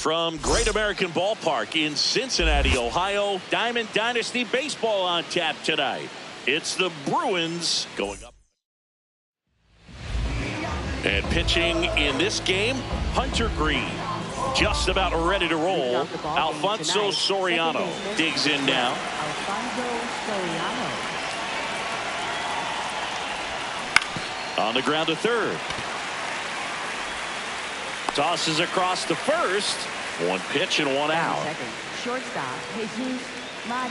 From Great American Ballpark in Cincinnati, Ohio, Diamond Dynasty Baseball on tap tonight. It's the Bruins going up. And pitching in this game, Hunter Green. Just about ready to roll. Alfonso Soriano digs in now. On the ground to third. Tosses across to first. One pitch and one out. Shortstop, Jesus Made.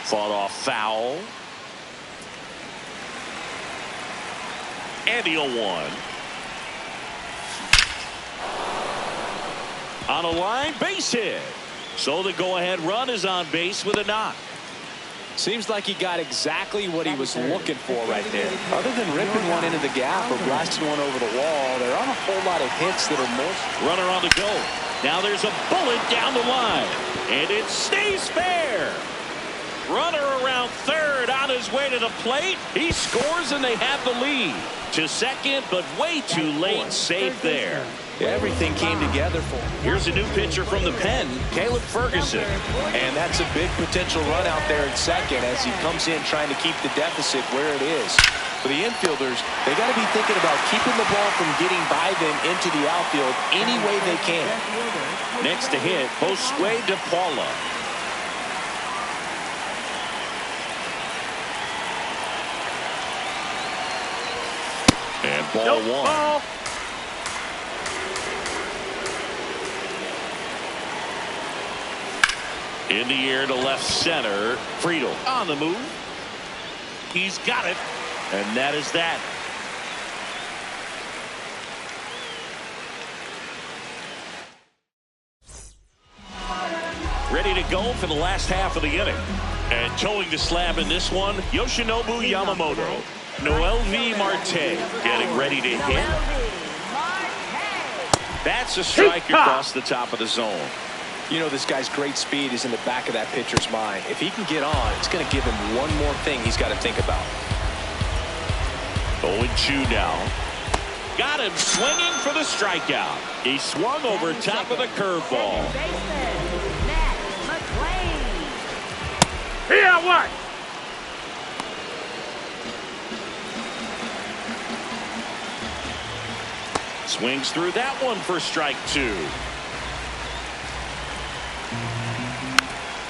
Fought off foul. And he'll one. On a line, base hit. So the go-ahead run is on base with a knock. Seems like he got exactly what he was looking for right there. Other than ripping one into the gap or blasting one over the wall, there aren't a whole lot of hits that are more. Runner on the go. Now there's a bullet down the line. And it stays fair. Runner around third on his way to the plate. He scores and they have the lead. To second, but way too late. Safe there. Everything came together for him. Here's a new pitcher from the pen, Caleb Ferguson. And that's a big potential run out there at second as he comes in trying to keep the deficit where it is. For the infielders, they got to be thinking about keeping the ball from getting by them into the outfield any way they can. Next to hit, Josue De Paula. And ball one. Ball. In the air to left center. Friedel on the move. He's got it. And that is that. Ready to go for the last half of the inning. And towing the slab in this one, Yoshinobu Yamamoto. Noelvi Marte getting ready to hit. That's a strike across the top of the zone. You know, this guy's great speed is in the back of that pitcher's mind. If he can get on, it's going to give him one more thing he's got to think about. 0-2 now. Got him swinging for the strikeout. He swung over top of the curveball. Here, what? Swings through that one for strike two.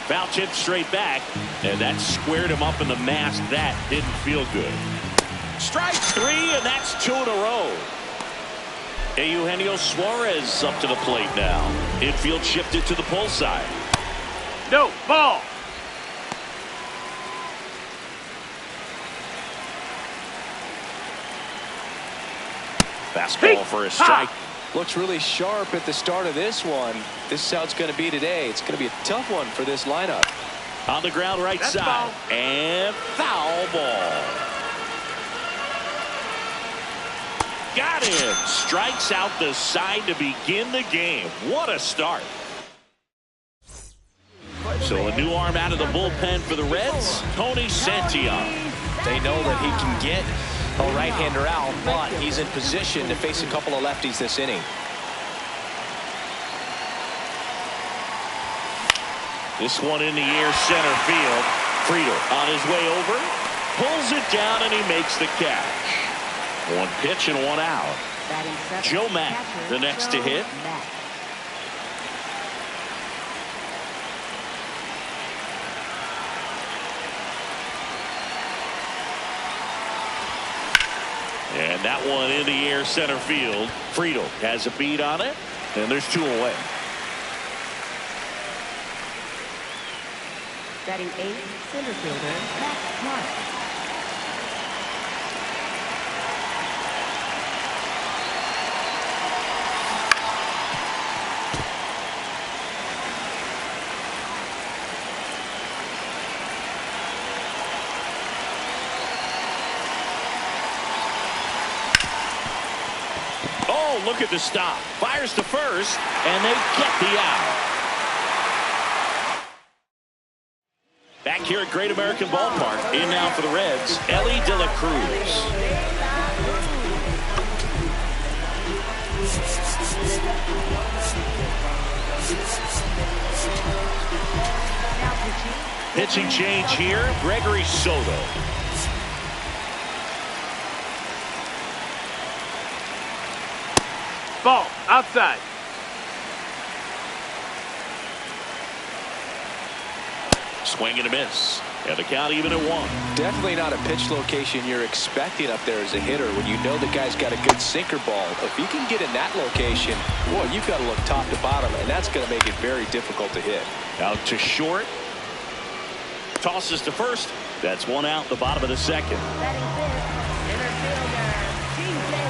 Foul tip straight back, and that squared him up in the mask. That didn't feel good. Strike three, and that's two in a row. Eugenio Suarez up to the plate now. Infield shifted to the pull side. No, ball. Fastball for a strike. Looks really sharp at the start of this one. This is how it's going to be today. It's going to be a tough one for this lineup. On the ground right That's side. ball. And foul ball. Got him. Strikes out the side to begin the game. What a start. So a new arm out of the bullpen for the Reds, Tony Santillan. They know that he can get a right-hander out, but he's in position to face a couple of lefties this inning. This one in the air center field. Friedel on his way over, pulls it down, and he makes the catch. One pitch and one out. Joe Mack, the next to hit. And that one in the air center field. Friedel has a beat on it, and there's two away. Batting eighth, center fielder, Matt Mark. Oh, look at the stop. Fires to first, and they get the out. Back here at Great American Ballpark. In now for the Reds, Ellie De La Cruz. Pitching change here, Gregory Soto. Ball, outside. Swing and a miss. And the count even at 1. Definitely not a pitch location you're expecting up there as a hitter when you know the guy's got a good sinker ball. If he can get in that location, boy, you've got to look top to bottom, and that's going to make it very difficult to hit. Out to short. Tosses to first. That's 1 out, the bottom of the second. Batting fifth, center fielder, DJ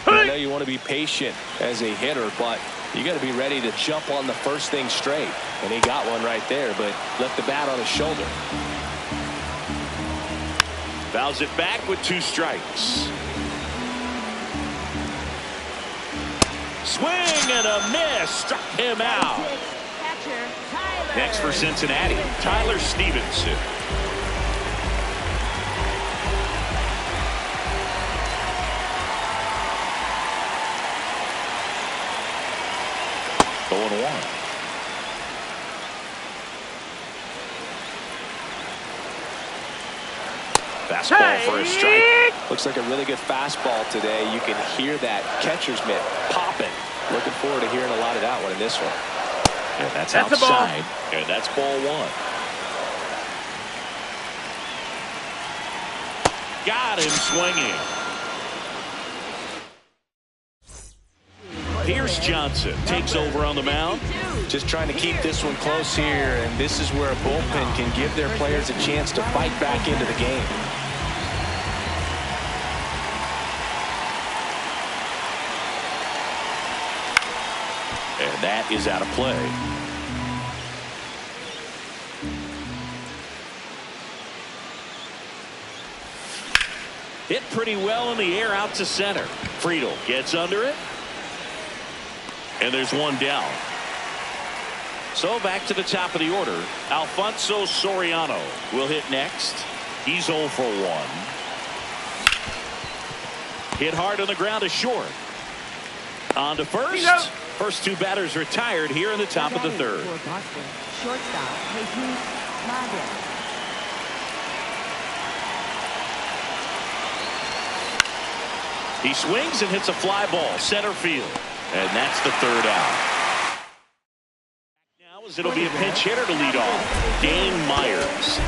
Freedom. I know you want to be patient as a hitter, but you got to be ready to jump on the first thing straight. And he got one right there, but left the bat on his shoulder. Fouls it back with 2 strikes. Swing and a miss. Struck him out. Catcher, Tyler. Next for Cincinnati, Tyler Stevenson. Going 1. Fastball for a strike. Looks like a really good fastball today. You can hear that catcher's mitt popping. Looking forward to hearing a lot of that one in this one. And that's a ball. outside. And that's ball 1. Got him swinging. Pierce Johnson takes over on the mound. Just trying to keep this one close here, and this is where a bullpen can give their players a chance to fight back into the game. And that is out of play. Hit pretty well in the air out to center. Friedel gets under it. And there's 1 down. So back to the top of the order. Alfonso Soriano will hit next. He's 0 for 1. Hit hard on the ground to short. On to first. First 2 batters retired here in the top of the 3rd. For Boston, shortstop, Jesus Made. He swings and hits a fly ball center field. And that's the 3rd out. Now as it'll be a pinch hitter to lead off. Dane Myers.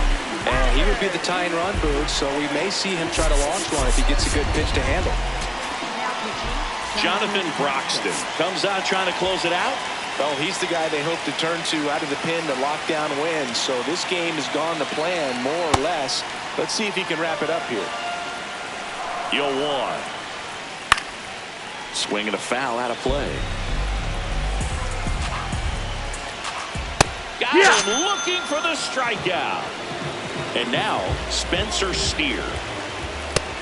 And he would be the tying run, Boog, so we may see him try to launch one if he gets a good pitch to handle. Jonathan Broxton comes out trying to close it out. Well, he's the guy they hope to turn to out of the pen to lock down wins. So this game has gone to plan, more or less. Let's see if he can wrap it up here. 0-1. Swing and a foul out of play. Got him looking for the strikeout. And now Spencer Steer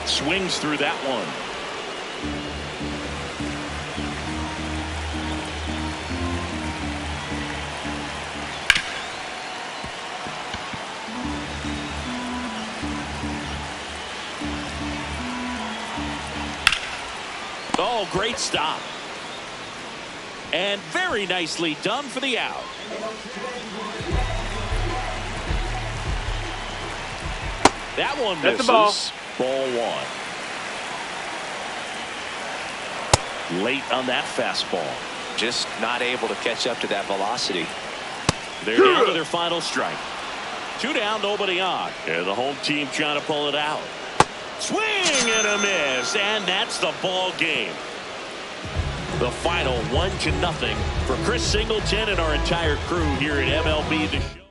swings through that one. Oh, great stop. And very nicely done for the out. That one misses. That's the ball. Ball 1. Late on that fastball. Just not able to catch up to that velocity. They're down to their final strike. 2 down, nobody on. And the home team trying to pull it out. Swing and a miss, and that's the ball game. The final 1-0 for Chris Singleton and our entire crew here at MLB The Show.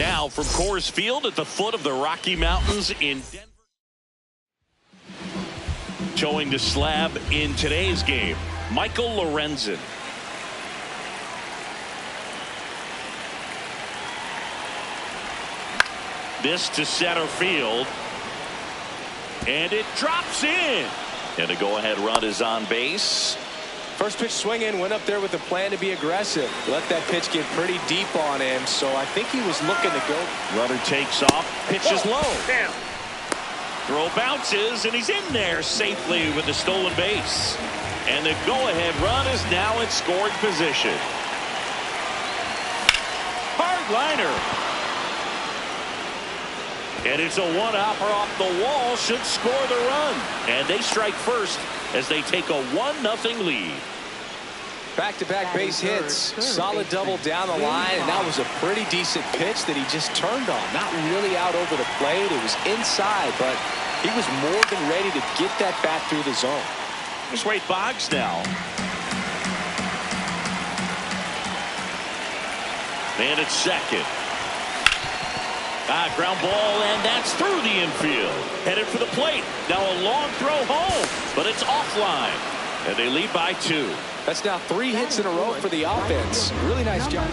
Now from Coors Field at the foot of the Rocky Mountains in Denver. Towing the slab in today's game, Michael Lorenzen. This to center field. And it drops in. And the go-ahead run is on base. First pitch swinging, went up there with a plan to be aggressive. Let that pitch get pretty deep on him, so I think he was looking to go. Runner takes off, pitches low. Damn. Throw bounces, and he's in there safely with the stolen base. And the go-ahead run is now in scoring position. Hard liner. And it's a one-hopper off the wall, should score the run. And they strike first as they take a 1-0 lead. Back-to-back base hits. Solid double down the line, and that was a pretty decent pitch that he just turned on. Not really out over the plate. It was inside, but he was more than ready to get that bat through the zone. Here's Wade Boggs now. And it's second. Ground ball, and that's through the infield. Headed for the plate. Now a long throw home, but it's offline. And they lead by 2. That's now 3 hits in a row for the offense. Really nice job.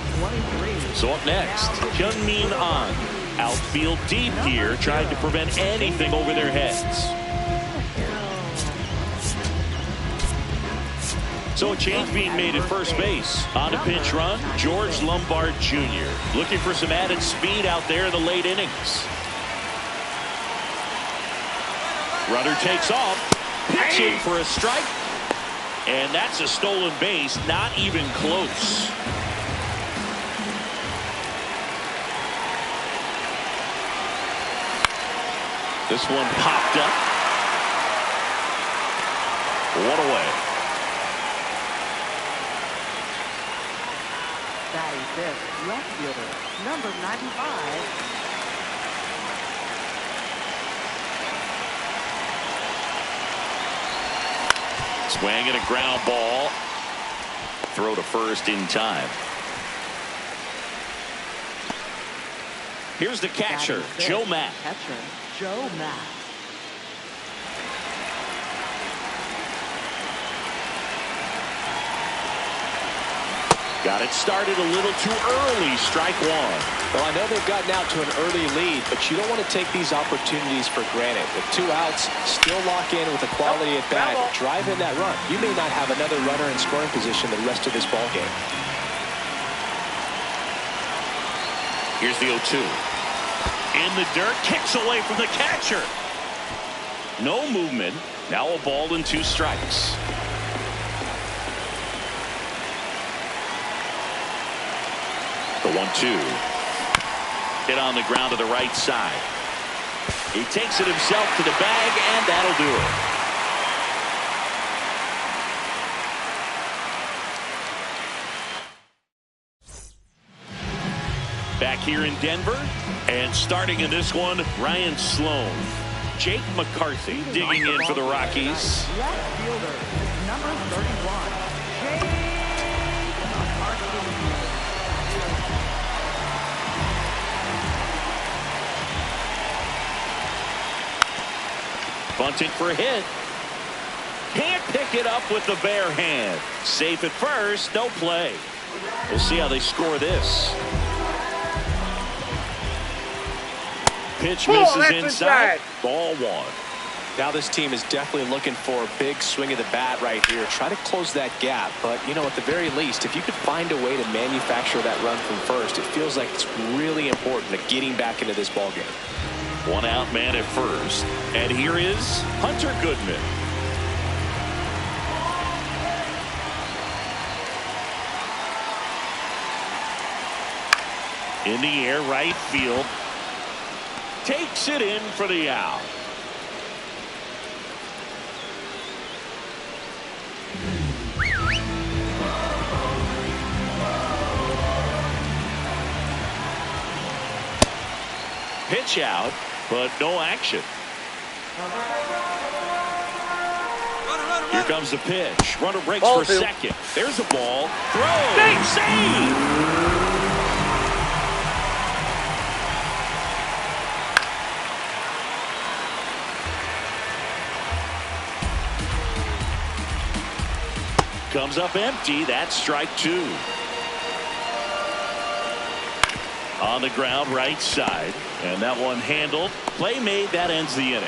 So up next, Hyun-Min Ahn. Outfield deep here, trying to prevent anything over their heads. So a change being made at first base. On a pinch run, George Lombard Jr. looking for some added speed out there in the late innings. Runner takes off, pitching for a strike. And that's a stolen base, not even close. This one popped up. One away. Batting fifth, left fielder, number 95. Swing and a ground ball. Throw to first in time. Here's the catcher, Joe Mack. Catcher, Joe Mack. Got it started a little too early. Strike one. Well, I know they've gotten out to an early lead, but you don't want to take these opportunities for granted. With 2 outs, still lock in with a quality at bat. Drive in that run. You may not have another runner in scoring position the rest of this ball game. Here's the 0-2. In the dirt, kicks away from the catcher. No movement. Now a ball and 2 strikes. The 1-2. Hit on the ground to the right side. He takes it himself to the bag, and that'll do it. Back here in Denver, and starting in this one, Ryan Sloan. Jake McCarthy digging in for the Rockies. Left fielder, number 31. Jake McCarthy. Bunting for a hit. Can't pick it up with the bare hand. Safe at first, no play. We'll see how they score this. Pitch misses inside. Ball 1. Now this team is definitely looking for a big swing of the bat right here. Try to close that gap. But, you know, at the very least, if you could find a way to manufacture that run from first, it feels like it's really important to getting back into this ball game. 1 out man at first. And here is Hunter Goodman. In the air, right field. Takes it in for the out. Pitch out, but no action. Here comes the pitch. Runner breaks for second. There's the ball. Throw. Save. comes up empty. That's strike two. On the ground, right side. And that one handled. Play made. That ends the inning.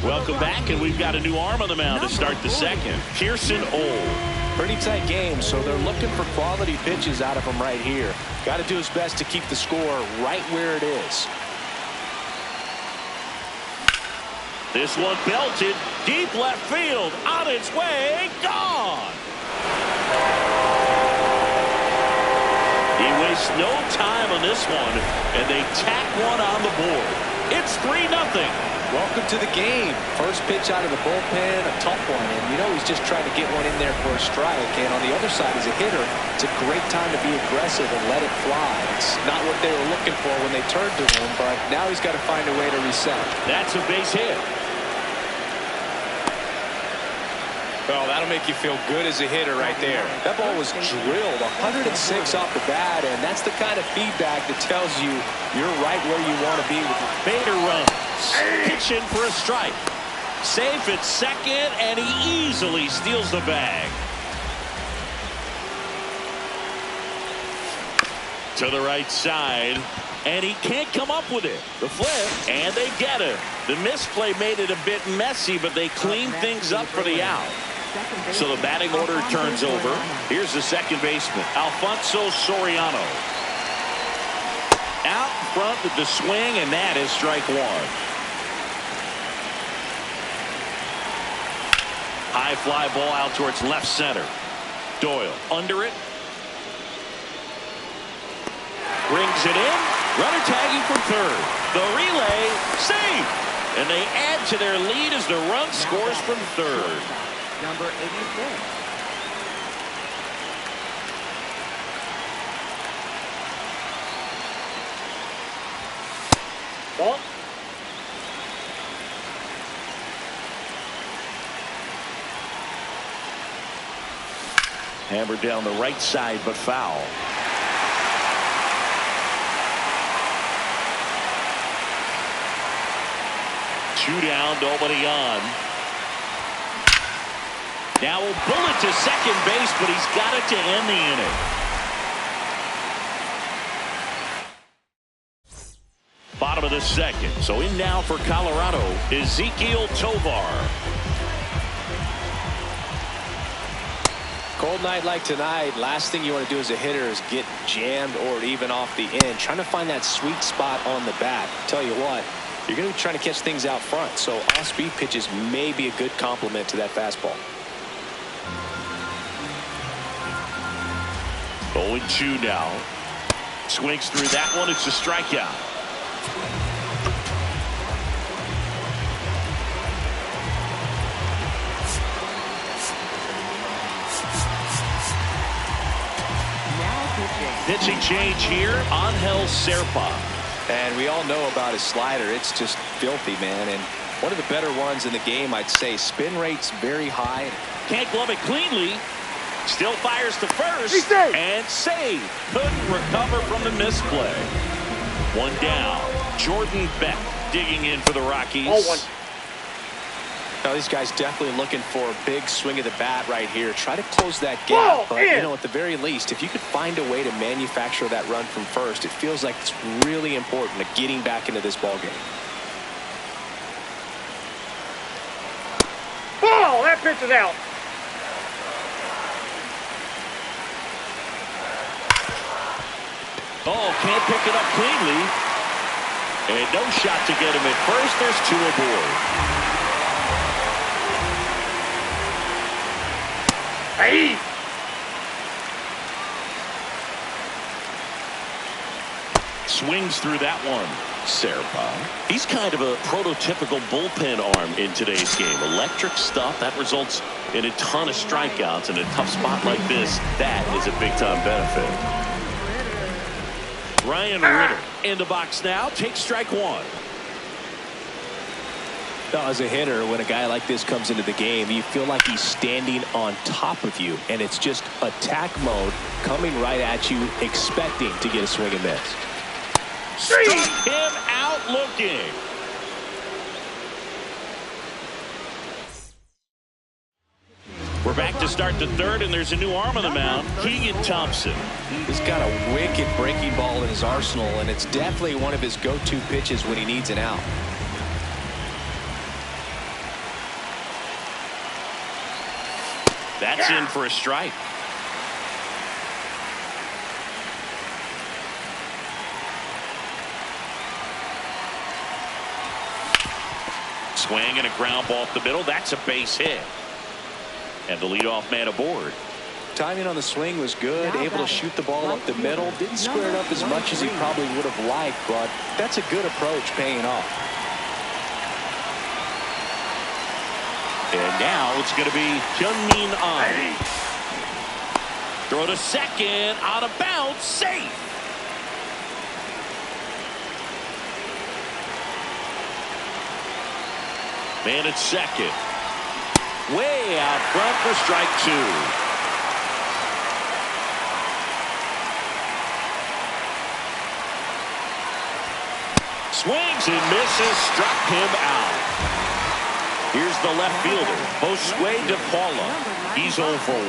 Welcome back, and we've got a new arm on the mound to start the second. Pearson Old. Pretty tight game, so they're looking for quality pitches out of him right here. Got to do his best to keep the score right where it is. This one belted deep left field. On its way. Gone. He wastes no time on this one, and they tack one on the board. It's 3-0. Welcome to the game. First pitch out of the bullpen, a tough one. And you know he's just trying to get one in there for a strike. And on the other side, as a hitter, it's a great time to be aggressive and let it fly. It's not what they were looking for when they turned to him, but now he's got to find a way to reset. That's a base hit. Well, that'll make you feel good as a hitter right there. That ball was drilled 106 off the bat, and that's the kind of feedback that tells you you're right where you want to be with it. Bader runs. Pitching for a strike. Safe at second, and he easily steals the bag. To the right side, and he can't come up with it. The flip, and they get it. The misplay made it a bit messy, but they cleaned things up for the out. So the batting order turns over. Here's the second baseman, Alfonso Soriano. Out front with the swing, and that is strike one. High fly ball out towards left center. Doyle under it. Brings it in. Runner tagging from third. The relay, safe. And they add to their lead as the run scores from third. Number 86. Ball. Hammered down the right side, but foul. Two down, nobody on. Now a bullet to second base, but he's got it to end the inning. Bottom of the second. So in now for Colorado, Ezequiel Tovar. Cold night like tonight, last thing you want to do as a hitter is get jammed or even off the end. Trying to find that sweet spot on the bat. Tell you what, you're going to be trying to catch things out front, so off-speed pitches may be a good complement to that fastball. 0-2 now. Swings through that one. It's a strikeout. Pitching change here, Angel Serpa. And we all know about his slider. It's just filthy, man. And one of the better ones in the game, I'd say. Spin rate's very high. Can't glove it cleanly. Still fires to first. And save. Couldn't recover from the misplay. One down. Jordan Beck digging in for the Rockies. Now, these guys definitely looking for a big swing of the bat right here. Try to close that gap. But, you know, at the very least, if you could find a way to manufacture that run from first, it feels like it's really important to getting back into this ball game. Ball! That pitch is out. Oh, can't pick it up cleanly. And no shot to get him at first. There's two aboard. Hey! Swings through that one. Serpa. He's kind of a prototypical bullpen arm in today's game. Electric stuff that results in a ton of strikeouts in a tough spot like this. That is a big-time benefit. Ryan Ritter in the box now. Takes strike one. Now, as a hitter, when a guy like this comes into the game, you feel like he's standing on top of you, and it's just attack mode coming right at you, expecting to get a swing and miss. Struck him out looking. We're back to start the third, and there's a new arm on the mound, Keegan Thompson. He's got a wicked breaking ball in his arsenal, and it's definitely one of his go-to pitches when he needs an out. That's in for a strike. Swing and a ground ball up the middle. That's a base hit. And the leadoff man aboard. Timing on the swing was good. Able to shoot the ball up the middle. Didn't square it up as much as he probably would have liked, but that's a good approach paying off. And now it's going to be Hyun-Min Ahn. Throw to second. Out of bounds. Safe. Man at second. Way out front for strike two. Swings and misses. Struck him out. Here's the left fielder, Josue De Paula. He's 0 for 1.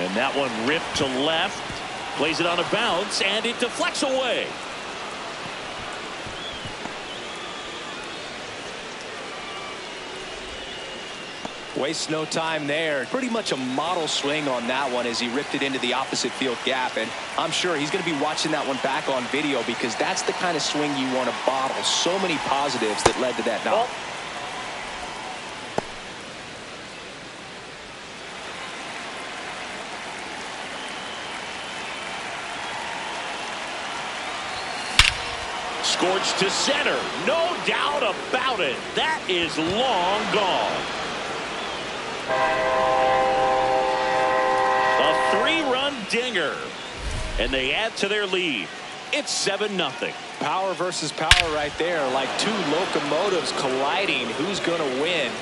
And that one ripped to left. Plays it on a bounce, and it deflects away. Wastes no time there. Pretty much a model swing on that one as he ripped it into the opposite field gap. And I'm sure he's going to be watching that one back on video because that's the kind of swing you want to bottle. So many positives that led to that knock. Scorched to center. No doubt about it. That is long gone. A 3-run dinger. And they add to their lead. It's 7-0. Power versus power right there. Like two locomotives colliding. Who's going to win?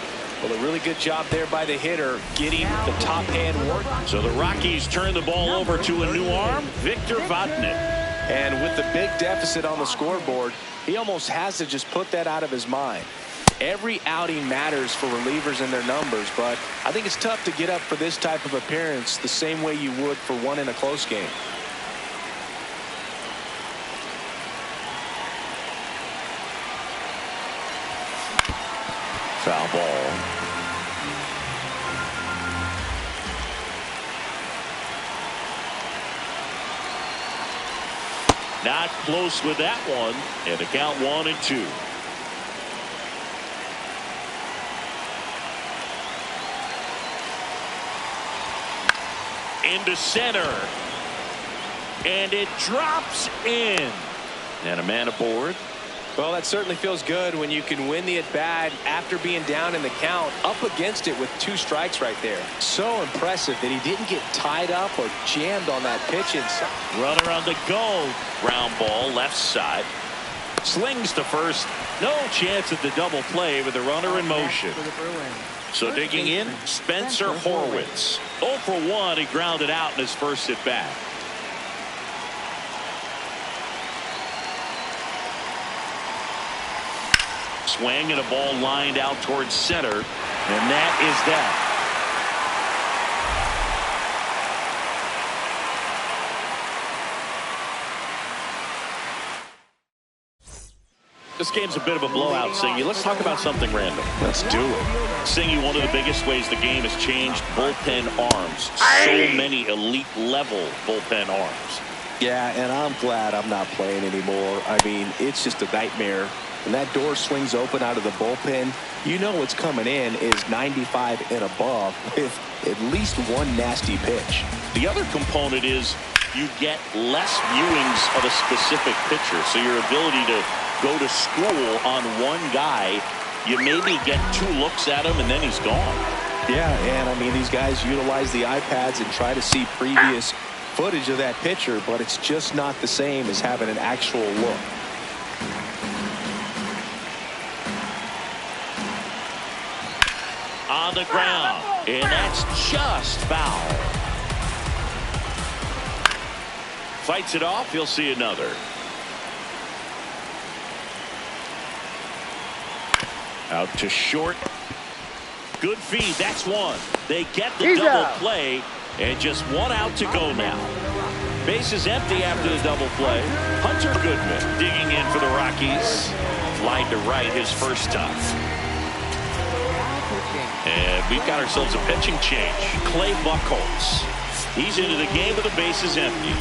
Well, a really good job there by the hitter getting the top hand work. So the Rockies turn the ball over to a new arm, Victor Vodnik. And with the big deficit on the scoreboard, he almost has to just put that out of his mind. Every outing matters for relievers and their numbers, but I think it's tough to get up for this type of appearance the same way you would for one in a close game. Foul ball. Not close with that one, and the count 1-2. Into center, and it drops in, and a man aboard. Well, that certainly feels good when you can win the at-bat after being down in the count, up against it with 2 strikes right there. So impressive that he didn't get tied up or jammed on that pitch inside. Runner on the go. Ground ball left side. Slings to first. No chance at the double play with the runner in motion. So digging in, Spencer Horwitz. 0 for 1. He grounded out in his first at bat. Swing and a ball lined out towards center, and that is that. This game's a bit of a blowout, Singy. Let's talk about something random. Let's do it. Singy, one of the biggest ways the game has changed, bullpen arms. So many elite level bullpen arms. Yeah, and I'm glad I'm not playing anymore. I mean, it's just a nightmare. When that door swings open out of the bullpen, you know what's coming in is 95 and above with at least one nasty pitch. The other component is you get less viewings of a specific pitcher. So your ability to go to school on one guy, you maybe get 2 looks at him and then he's gone. Yeah, and I mean, these guys utilize the iPads and try to see previous footage of that pitcher, but it's just not the same as having an actual look. On the ground, and that's just foul. Fights it off. He'll see another. Out to short. Good feed. That's one. They get the He's double out. play, and just one out to go now. Base is empty after the double play. Hunter Goodman digging in for the Rockies. Flied to right his first time. And we've got ourselves a pitching change. Clay Buchholz. He's into the game with the bases empty.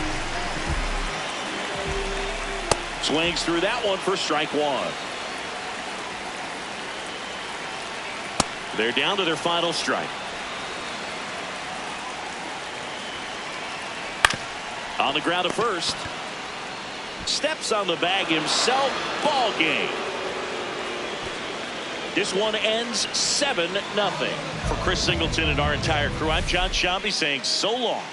Swings through that one for strike one. They're down to their final strike. On the ground to first. Steps on the bag himself. Ball game. This one ends 7-0. For Chris Singleton and our entire crew, I'm John Shambi saying so long.